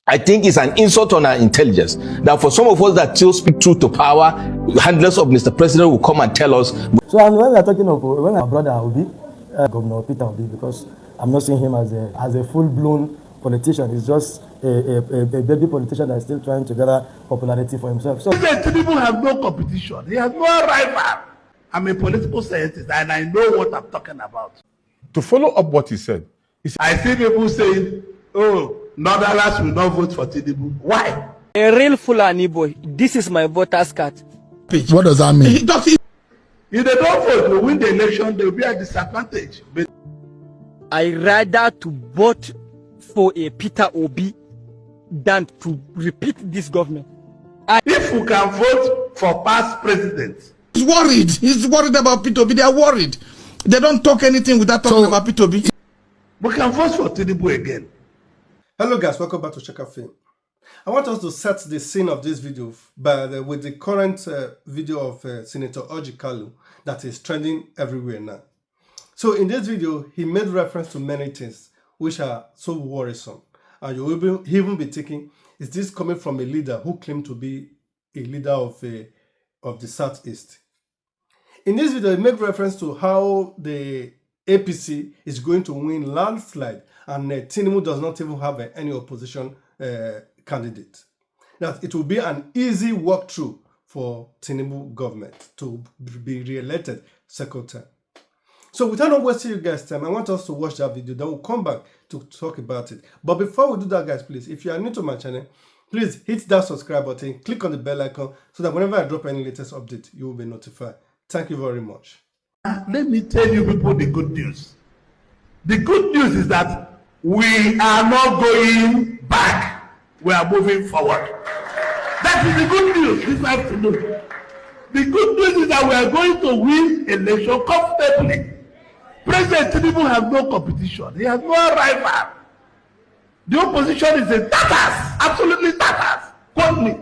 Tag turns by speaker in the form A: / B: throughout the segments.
A: I think it's an insult on our intelligence that for some of us that still speak truth to power, handlers of Mr. President will come and tell us.
B: So and when we are talking of when our brother Obi, Governor Peter Obi, because I'm not seeing him as a full-blown politician. He's just a baby politician that is still trying to gather popularity for himself. So
C: Tinubu has no competition. He has no rival. I'm a political scientist and I know what I'm talking about.
D: To follow up what he said,
C: I see people saying, oh, Northerners will not vote for Tinubu. Why?
E: A real Fulani boy. This is my voter's card.
F: What does that mean?
C: If they don't vote to win the election, they will be at disadvantage. But
E: I rather to vote for a Peter Obi than to repeat this government.
C: If we can vote for past presidents.
F: He's worried. He's worried about Peter Obi. They are worried. They don't talk anything without talking about Peter Obi.
C: We can vote for Tinubu again.
G: Hello guys, welcome back to Chaka Film. I want us to set the scene of this video with the current video of Senator Orji Kalu that is trending everywhere now. So in this video, he made reference to many things which are so worrisome. And you will even be thinking, is this coming from a leader who claimed to be a leader of the Southeast? In this video, he made reference to how the APC is going to win landslide and Tinubu does not even have any opposition candidate. That it will be an easy walkthrough for Tinubu government to be re-elected second time. So without not wasting you guys' time, I want us to watch that video, then we'll come back to talk about it. But before we do that, guys, please, if you are new to my channel, please hit that subscribe button, click on the bell icon so that whenever I drop any latest update, you will be notified. Thank you very much.
C: Let me tell you people the good news. The good news is that we are not going back. We are moving forward. That is the good news this afternoon. The good news is that we are going to win election comfortably. President Tinubu has no competition. He has no rival. The opposition is in tatters, absolutely tatters. Quote me.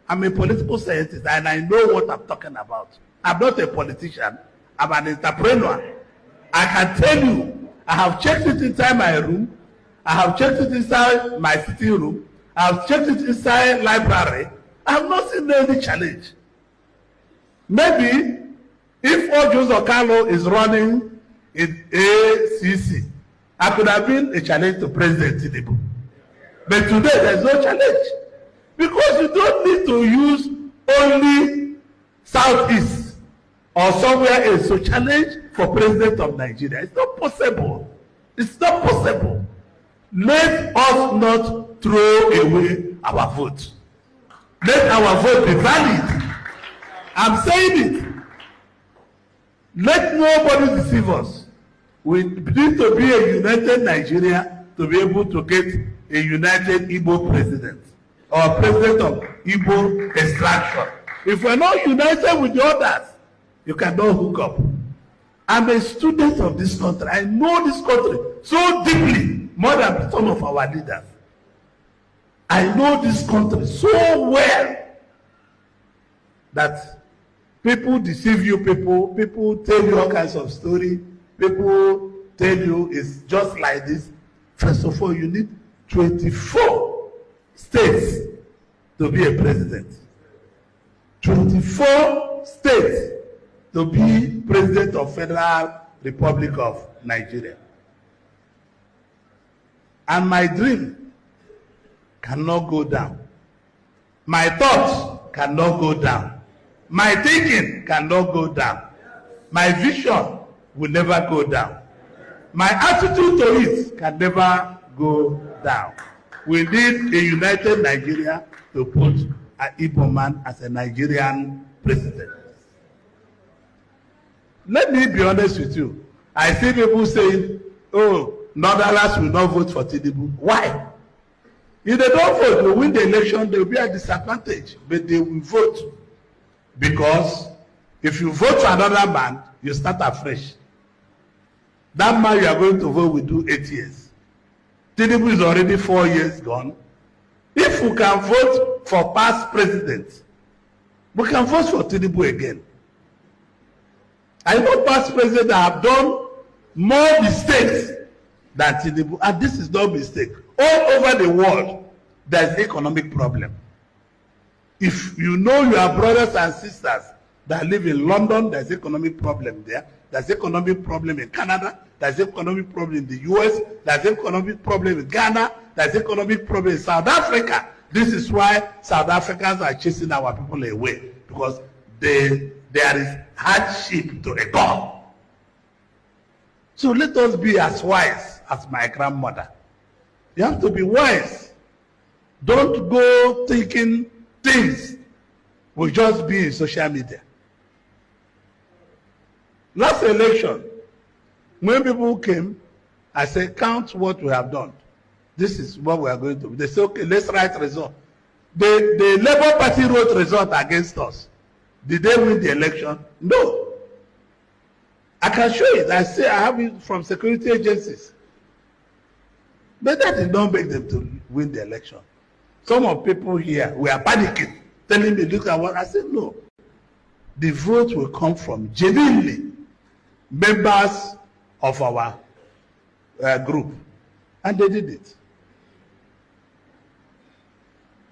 C: I'm a political scientist and I know what I'm talking about. I'm not a politician. I'm an entrepreneur. I can tell you, I have checked it inside my room. I have checked it inside my sitting room. I have checked it inside library. I have not seen any challenge. Maybe if Ojo Okalo is running in ACC, I could have been a challenge to President Tinubu. But today there's no challenge. Because you don't need to use only Southeast or somewhere else to challenge for President of Nigeria. It's not possible. It's not possible. Let us not throw away our vote. Let our vote be valid. I'm saying it. Let nobody deceive us. We need to be a united Nigeria to be able to get a united Igbo president or president of Igbo extraction. If we're not united with the others, you cannot hook up. I'm a student of this country. I know this country so deeply, more than some of our leaders. I know this country so well that people deceive you, people tell you all kinds of stories, people tell you it's just like this. First of all, you need 24 states to be a president. 24 states to be president of Federal Republic of Nigeria. And my dream cannot go down. My thoughts cannot go down. My thinking cannot go down. My vision will never go down. My attitude to it can never go down. We need a united Nigeria to put an Igbo man as a Nigerian president. Let me be honest with you. I see people saying, oh, Northerners will not vote for Tinubu. Why? If they don't vote to win the election, they will be at disadvantage. But they will vote. Because if you vote for another man, you start afresh. That man you are going to vote will do 8 years. Tinubu is already 4 years gone. If we can vote for past presidents, we can vote for Tinubu again. I know past presidents have done more mistakes than Tinubu. And this is no mistake. All over the world, there's economic problem. If you know your brothers and sisters that live in London, there's economic problem there. There's economic problem in Canada. There's economic problem in the US. There's economic problem in Ghana. There's economic problem in South Africa. This is why South Africans are chasing our people away, because there is hardship to a God. So let us be as wise as my grandmother. You have to be wise. Don't go thinking things will just be in social media. Last election, when people came, I said, count what we have done. This is what we are going to do. They said, okay, let's write result. The Labour Party wrote result against us. Did they win the election? No. I can show it. I say I have it from security agencies. But that did not make them to win the election. Some of people here were panicking, telling me, look at what I said. No. The vote will come from genuinely members of our group. And they did it.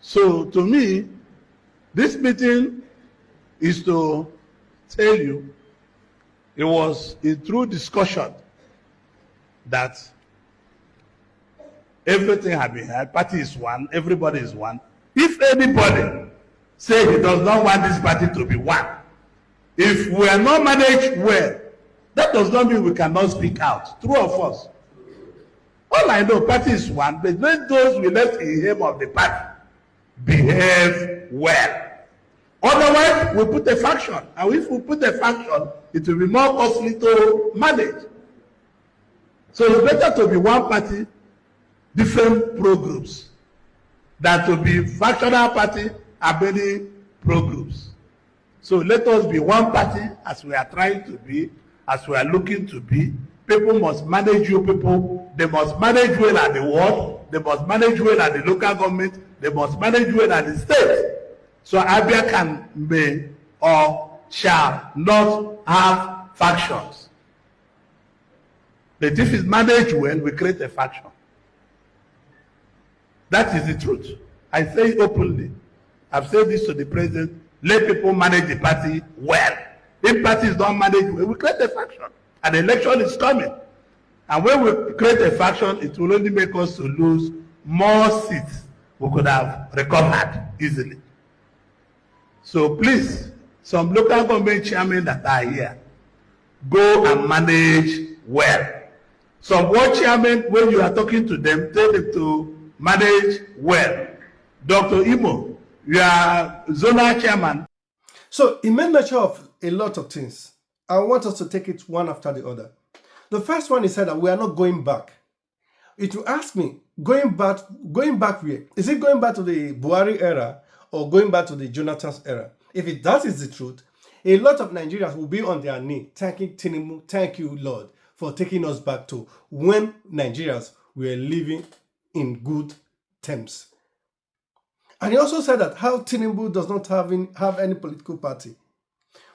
C: So to me, this meeting is to tell you it was a true discussion that everything had been had. Party is one, everybody is one. If anybody say he does not want this party to be one, if we are not managed well, that does not mean we cannot speak out. True of us. All I know, party is one, but let those we left in the aim of the party behave well. Otherwise, we put a faction. And if we put a faction, it will be more costly to manage. So it's better to be one party, different pro-groups, than to be factional party and many pro-groups. So let us be one party as we are trying to be, as we are looking to be. People must manage you people. They must manage well at the ward. They must manage well at the local government. They must manage well at the state. So Abia can may or shall not have factions. But if it's managed well, we create a faction. That is the truth. I say it openly. I've said this to the president. Let people manage the party well. If party is not managed well, we create a faction. An election is coming. And when we create a faction, it will only make us to lose more seats we could have recovered easily. So please, some local government chairmen that are here, go and manage well. Some ward chairmen, when you are talking to them, tell them to manage well. Dr. Imo, you are zonal chairman.
G: So he made mention of a lot of things. I want us to take it one after the other. The first one, he said that we are not going back. If you ask me, going back where? Is it going back to the Buhari era or going back to the Jonathan's era? If that is the truth, a lot of Nigerians will be on their knee thanking Tinubu, thank you, Lord, for taking us back to when Nigerians were living in good terms. And he also said that how Tinubu does not have any political party.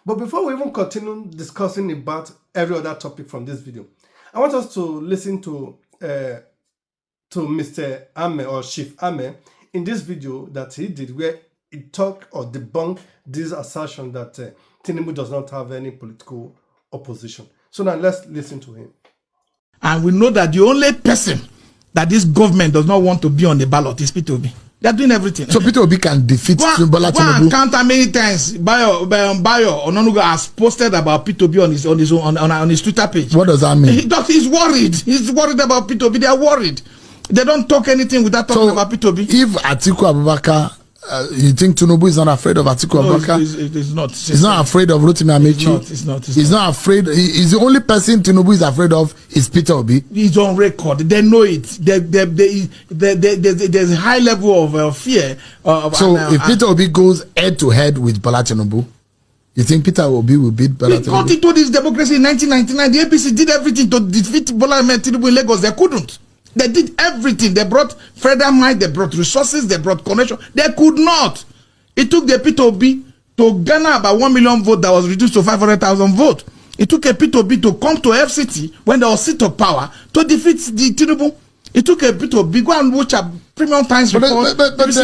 G: But before we even continue discussing about every other topic from this video, I want us to listen to Mr. Ame or Chief Ame in this video that he did, where he talked or debunked this assertion that Tinubu does not have any political opposition. So now let's listen to him.
F: And we know that the only person that this government does not want to be on the ballot is Peter Obi. They are doing everything.
H: So Peter Obi can defeat Bola Tinubu.
F: Go and count how many times Bayo Ononuga has posted about Peter Obi on his Twitter page.
H: What does that mean?
F: He's worried. He's worried about Peter Obi. They are worried. They don't talk anything without talking about Peter Obi.
H: If Atiku Abubakar, you think Tinubu is not afraid of Atiku Abubakar?
F: It's not.
H: He's not afraid of Rotimi Amechi. He's not afraid. He's the only person Tinubu is afraid of is Peter Obi.
F: He's on record. They know it. There's a high level of fear.
H: If Peter Obi goes head to head with Bola Tinubu, you think Peter Obi will beat Bola Tinubu?
F: They got into this democracy in 1999. The APC did everything to defeat Bola Tinubu in Lagos. They couldn't. They did everything. They brought further might, they brought resources, they brought connection. They could not. It took the Peter Obi to garner about 1 million votes that was reduced to 500,000 votes. It took a Peter Obi to come to FCT when there was seat of power to defeat the Tinubu. It took a Peter Obi go and watch a premium times report,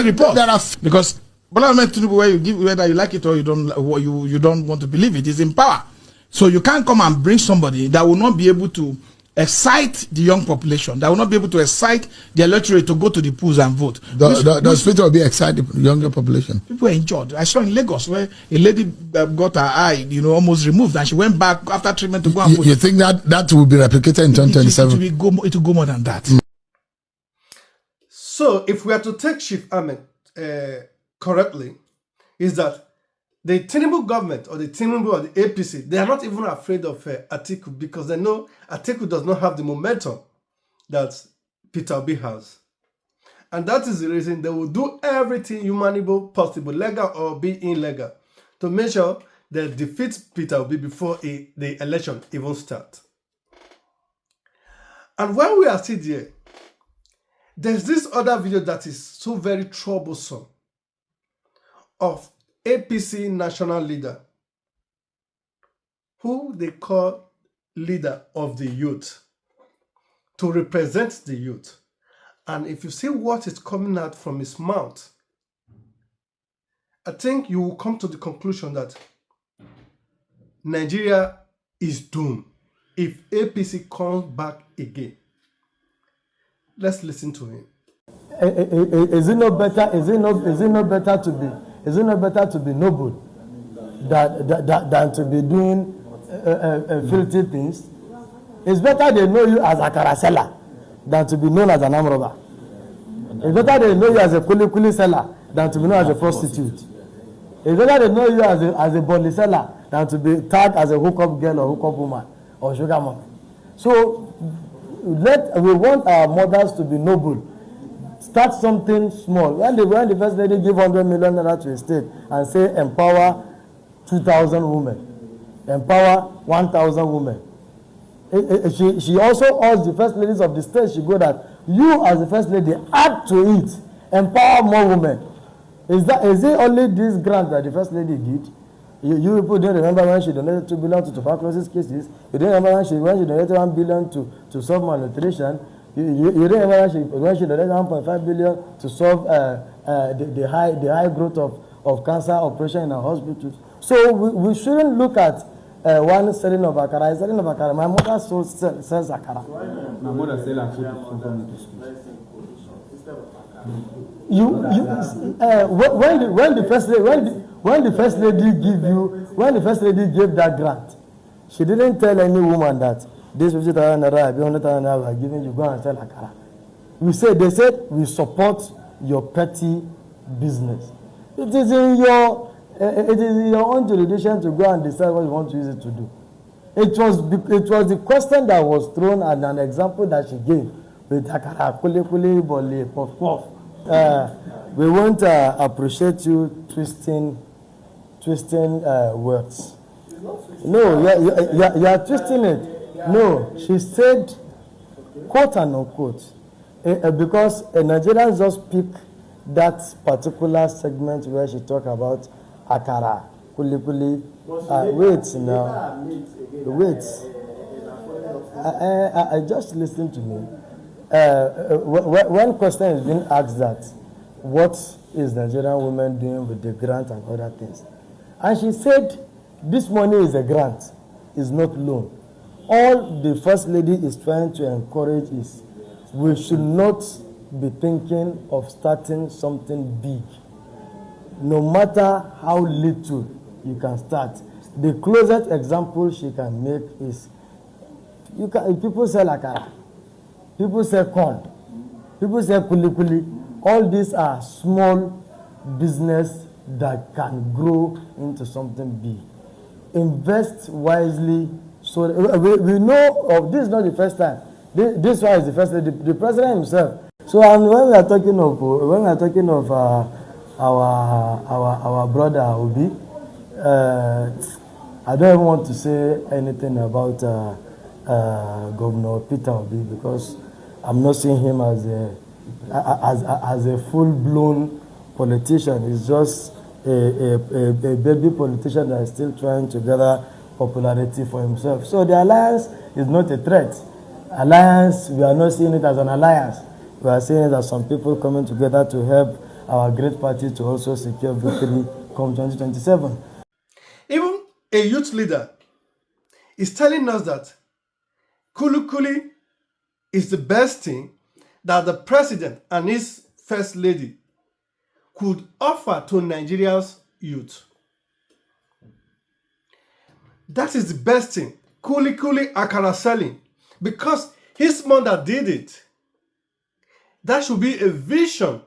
F: report. Because Bola Ahmed Tinubu, where you give, whether you like it or you don't want to believe it, is in power. So you can't come and bring somebody that will not be able to excite the young population, that will not be able to excite the electorate to go to the polls and vote.
H: Does Peter Obi excite the younger population?
F: People were injured. I saw in Lagos where a lady got her eye, almost removed, and she went back after treatment to go and vote.
H: You think that will be replicated in 2027?
F: It will go more than that.
G: So, if we are to take Chief Ahmed correctly, is that the Tinubu government or the Tinubu or the APC, they are not even afraid of Atiku because they know Atiku does not have the momentum that Peter Obi has. And that is the reason they will do everything humanly possible, legal or be illegal, to make sure they defeat Peter Obi before the election even starts. And when we are still there, there's this other video that is so very troublesome of APC national leader, who they call leader of the youth, to represent the youth. And if you see what is coming out from his mouth, I think you will come to the conclusion that Nigeria is doomed if APC comes back again. Let's listen to him.
B: Is it not better to be noble than to be doing filthy things? It's better they know you as a akara seller than to be known as an arm robber. It's better they know you as a kuli seller than to be known as a prostitute. It's better they know you as a bondly seller than to be tagged as a hookup girl or hookup woman or sugar mama. So we want our mothers to be noble. Start something small. When the first lady give 100 million naira to a state and say empower 2,000 women, empower 1,000 women. She also asked the first ladies of the state, she go that you as the first lady add to it, empower more women. Is it only this grant that the first lady did? You people don't remember when she donated 2 billion to tuberculosis cases. You don't remember when she donated 1 billion to solve malnutrition. You don't remember when she donated 1.5 billion to solve the high growth of cancer operation in our hospitals. So we shouldn't look at one selling of akara. Selling of akara. My mother sells akara.
I: My mother sells akara.
B: When the first lady gave that grant, she didn't tell any woman that this 50,000 naira, 100,000 naira, we are giving you, go and sell akara. They said we support your petty business. It is in your own jurisdiction to go and decide what you want to use it to do. It was the question that was thrown and an example that she gave with akara, kuli, bole, puff. We won't appreciate you twisting words. No, you are twisting it. No, she said, quote and unquote, because Nigerians just pick that particular segment where she talk about akara, kuli. Wait now. Wait. I just listen to me. One question is being asked that, what is Nigerian women doing with the grant and other things? And she said, this money is a grant, is not loan. All the First Lady is trying to encourage is, we should not be thinking of starting something big. No matter how little you can start. The closest example she can make is, people sell akara, people sell corn, people sell kuli. All these are small business that can grow into something big. Invest wisely. So we know of this is not the first time. This one is the first. The president himself. So when we are talking of our brother Obi, I don't even want to say anything about Governor Peter Obi because I'm not seeing him as a full-blown politician. He's just a baby politician that is still trying to gather popularity for himself. So the alliance is not a threat. Alliance, we are not seeing it as an alliance. We are seeing it as some people coming together to help our great party to also secure victory come 2027.
G: Even a youth leader is telling us that Kuli is the best thing that the president and his first lady could offer to Nigeria's youth. That is the best thing. Kuli akara selling. Because his mother did it. That should be a vision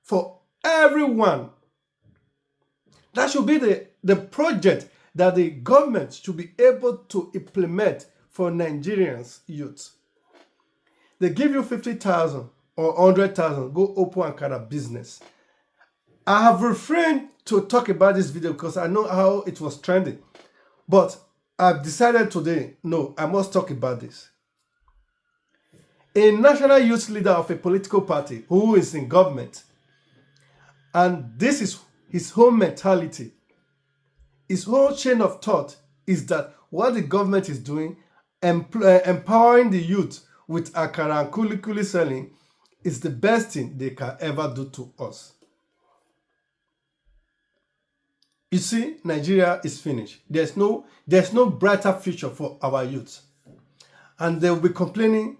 G: for everyone. That should be the project that the government should be able to implement for Nigerians youth. They give you 50,000 or 100,000, go open and kind of business. I have refrained to talk about this video because I know how it was trending. But I've decided today, no, I must talk about this. A national youth leader of a political party who is in government, and this is his whole mentality, his whole chain of thought is that what the government is doing, empowering the youth with akara and kuli selling, is the best thing they can ever do to us. You see, Nigeria is finished. There's no brighter future for our youth. And they'll be complaining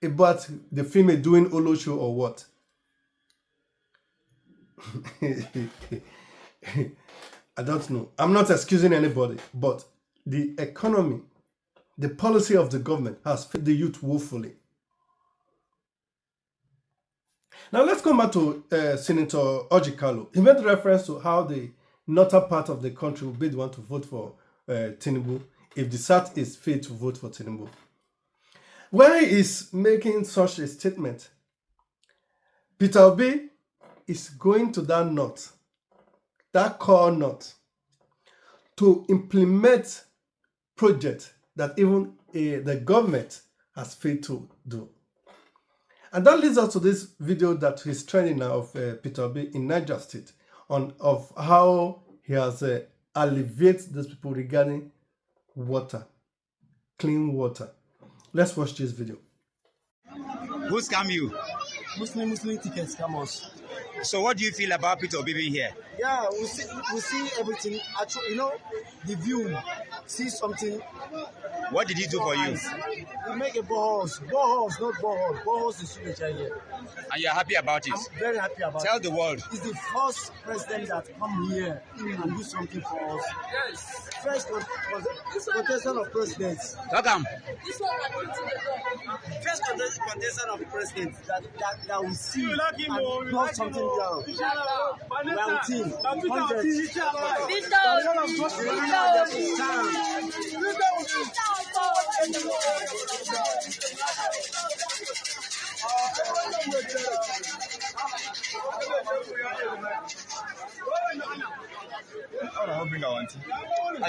G: about the female doing Olosho or what. I don't know. I'm not excusing anybody, but the economy, the policy of the government has failed the youth woefully. Now let's come back to Senator Ojikalu. He made reference to how the northern part of the country will be the one to vote for Tinubu if the South is failed to vote for Tinubu. Why is making such a statement? Peter Obi is going to that north, that core north, to implement projects that even the government has failed to do. And that leads us to this video that is trending now of Peter Obi in Niger State of how he has alleviated those people regarding water, clean water. Let's watch this video.
J: Who scam you?
K: Muslim tickets scam us.
J: So what do you feel about Peter Obi being here?
K: Yeah, we see everything. Actually, you know, the view, see something.
J: What did he do for you?
K: We make a boreholes, not borehole. Boreholes is signature here.
J: And you're happy about it?
K: I'm very happy about it.
J: Tell the world.
K: He's the first president that come here and do something for us. Yes. First contestant of presidents.
J: Welcome.
K: First contestant of presidents that we see and brought something down. We are with him. 100.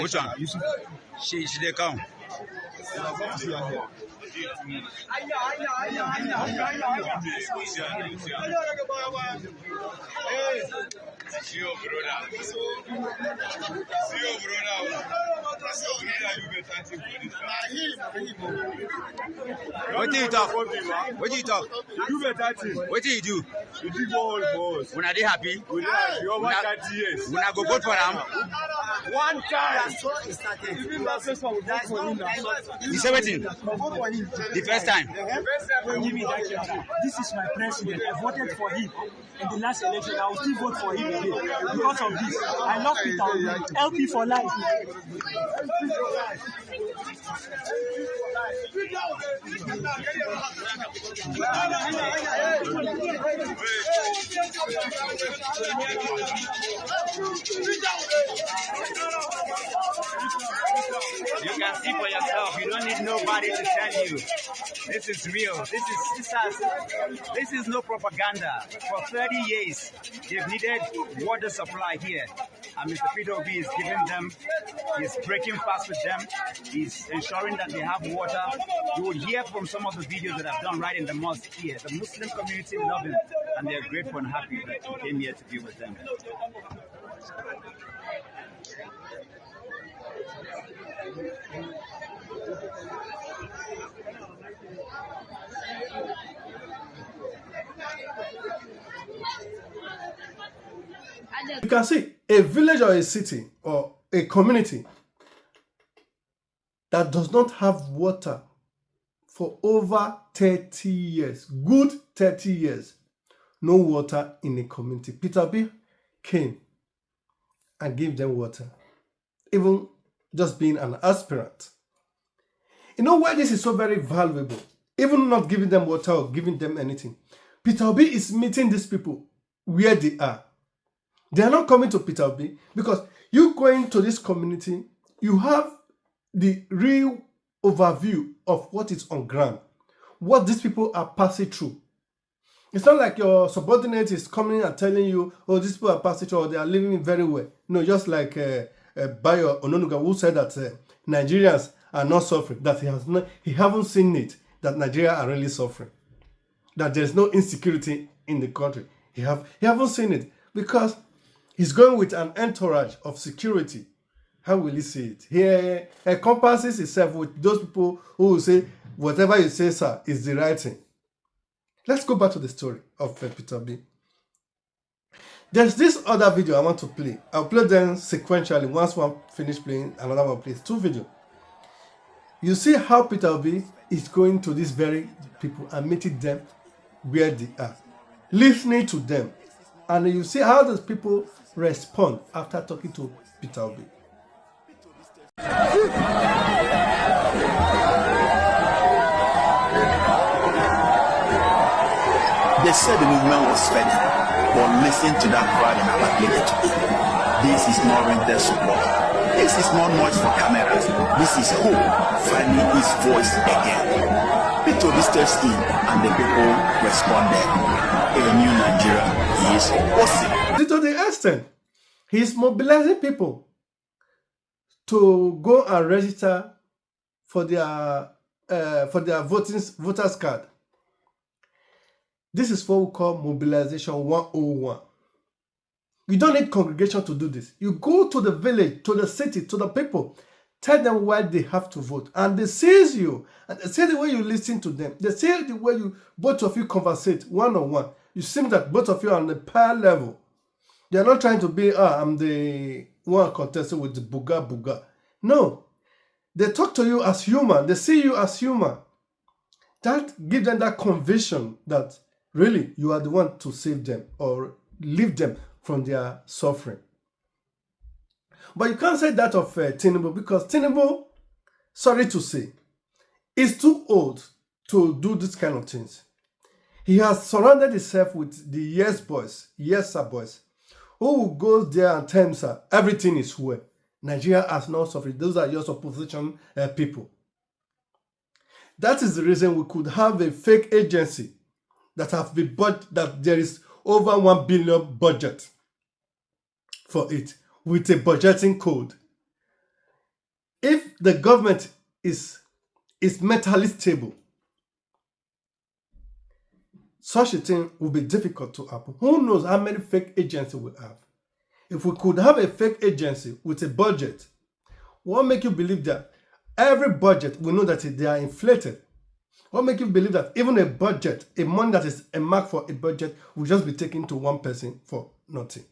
J: Which one? She they come. What do you talk? What do you talk? What do you do?
L: You did all for us.
J: When are they happy?
L: We are over 30 years.
J: When I go vote for them.
L: One time.
J: You say waiting. The first time.
M: This is my president. I voted for him in the last election. I will still vote for him again because of this. I love Peter Obi. LP for life.
J: You can see for yourself. You don't need nobody to tell you. This is real. This is no propaganda. For 30 years, they've needed water supply here. And Mr. Peter Obi is giving them, he's breaking fast with them, he's ensuring that they have water. You will hear from some of the videos that I've done right in the mosque here. The Muslim community love him, and they're grateful and happy that he came here to be with them.
G: You can see a village or a city or a community that does not have water for over 30 years, good 30 years, no water in a community. Peter Obi came and gave them water, even just being an aspirant. You know why this is so very valuable? Even not giving them water or giving them anything. Peter Obi is meeting these people where they are. They are not coming to Peter Obi because you going to this community, you have the real overview of what is on ground, what these people are passing through. It's not like your subordinate is coming and telling you, oh, these people are passing through or they are living very well. No, just like Bayo Ononuga, who said that Nigerians are not suffering, that he haven't seen it, that Nigeria are really suffering, that there's no insecurity in the country. He haven't seen it because he's going with an entourage of security. How will he see it? He encompasses himself with those people who will say, whatever you say, sir, is the right thing. Let's go back to the story of Peter Obi. There's this other video I want to play. I'll play them sequentially. Once one finish playing, another one plays. Two videos. You see how Peter Obi is going to these very people and meeting them where they are, listening to them. And you see how those people respond after talking to Peter Obi.
N: They said the movement was fed, but listen to that crowd in our village. This is not rented support. This is not noise for cameras. This is hope finding his voice again. Peter Obi steps in and the people responded. A new Nigeria is possible.
G: To the extent, he's mobilizing people to go and register for their voters card. This is what we call mobilization 101. You don't need congregation to do this. You go to the village, to the city, to the people, tell them why they have to vote, and they see you, and they see the way you listen to them. They see the way both of you conversate one-on-one. You seem that both of you are on the par level. They are not trying to be, I'm the one contesting with the buga. No. They talk to you as human. They see you as human. That gives them that conviction that really you are the one to save them or leave them from their suffering. But you can't say that of Tinubu because Tinubu, sorry to say, is too old to do this kind of things. He has surrounded himself with the yes sir boys, who goes there and tells her everything is well. Nigeria has not suffered. Those are just opposition people. That is the reason we could have a fake agency that that there is over 1 billion budget for it with a budgeting code. If the government is mentally stable, such a thing will be difficult to happen. Who knows how many fake agencies we have? If we could have a fake agency with a budget, what make you believe that every budget, we know that they are inflated? What make you believe that even a budget, a money that is a mark for a budget, will just be taken to one person for nothing?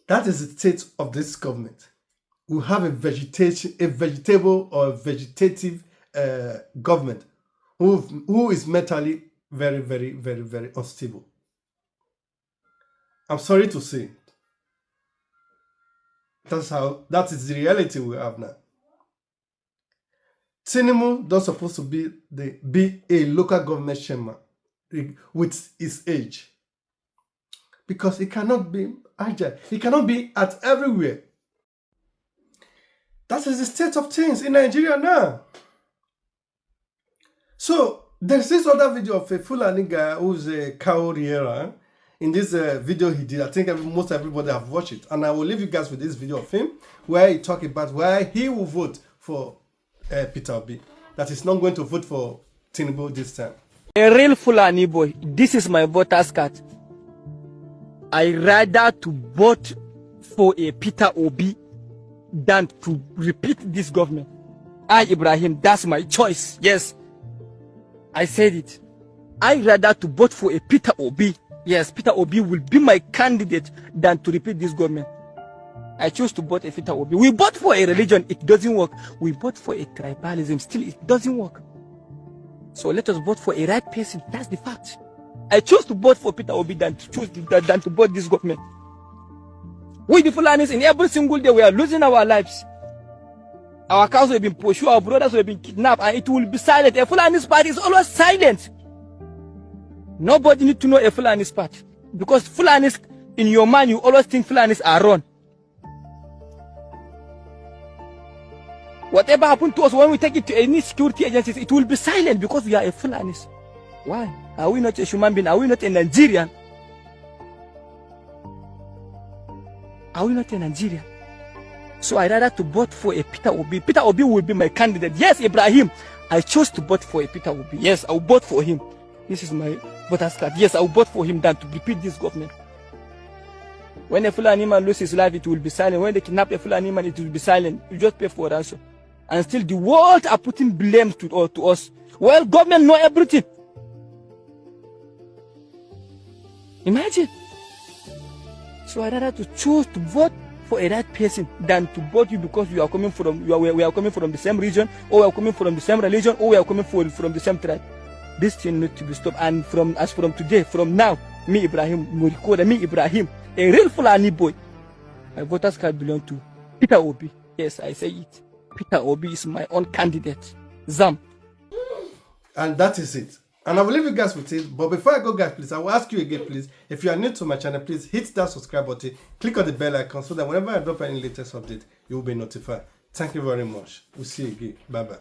G: That is the state of this government. We have a vegetable or vegetative government who is mentally very, very, very, very unstable. I'm sorry to say. That is the reality we have now. Tinubu not supposed to be a local government chairman with his age, because he cannot be agile. He cannot be at everywhere. That is the state of things in Nigeria now. So there's this other video of a Fulani guy who's a cow rearer. In this video he did, I think most everybody have watched it, and I will leave you guys with this video of him where he talk about why he will vote for Peter Obi, that he's not going to vote for Tinubu this time.
E: A real Fulani boy, this is my voter's card. I rather to vote for a Peter Obi than to repeat this government. Ibrahim, that's my choice. Yes, I said it. I rather to vote for a Peter Obi. Yes, Peter Obi will be my candidate than to repeat this government. I choose to vote a Peter Obi. We vote for a religion, it doesn't work. We vote for a tribalism, still it doesn't work. So let us vote for a right person. That's the fact. I choose to vote for Peter Obi than to vote this government. We the Fulanis in every single day we are losing our lives. Our cows have been pursued, our brothers have been kidnapped, and it will be silent. A Fulani's party is always silent. Nobody need to know a Fulani's party. Because Fulanis, in your mind, you always think Fulanis are wrong. Whatever happened to us when we take it to any security agencies, it will be silent because we are a Fulanis. Why? Are we not a human being? Are we not a Nigerian? Are we not a Nigerian? So I rather to vote for a Peter Obi. Peter Obi will be my candidate. Yes, Ibrahim, I chose to vote for a Peter Obi. Yes, I will vote for him. This is my voter's card. Yes, I will vote for him than to repeat this government. When a Fulani man loses his life, it will be silent. When they kidnap a Fulani man, it will be silent. You just pay for ransom. And still the world are putting blame to us. Well, government know everything. Imagine. So I rather to choose to vote for a right person than to vote you because we are coming from the same region, or we are coming from the same religion, or we are coming from the same tribe. This thing needs to be stopped. And from today, from now, me Ibrahim, Murikoda, me Ibrahim, a real Fulani boy, my voters card belong to Peter Obi. Yes, I say it. Peter Obi is my own candidate. Zam.
G: And that is it. And I will leave you guys with it. But before I go, guys, please, I will ask you again, please. If you are new to my channel, please hit that subscribe button. Click on the bell icon so that whenever I drop any latest update, you will be notified. Thank you very much. We'll see you again. Bye-bye.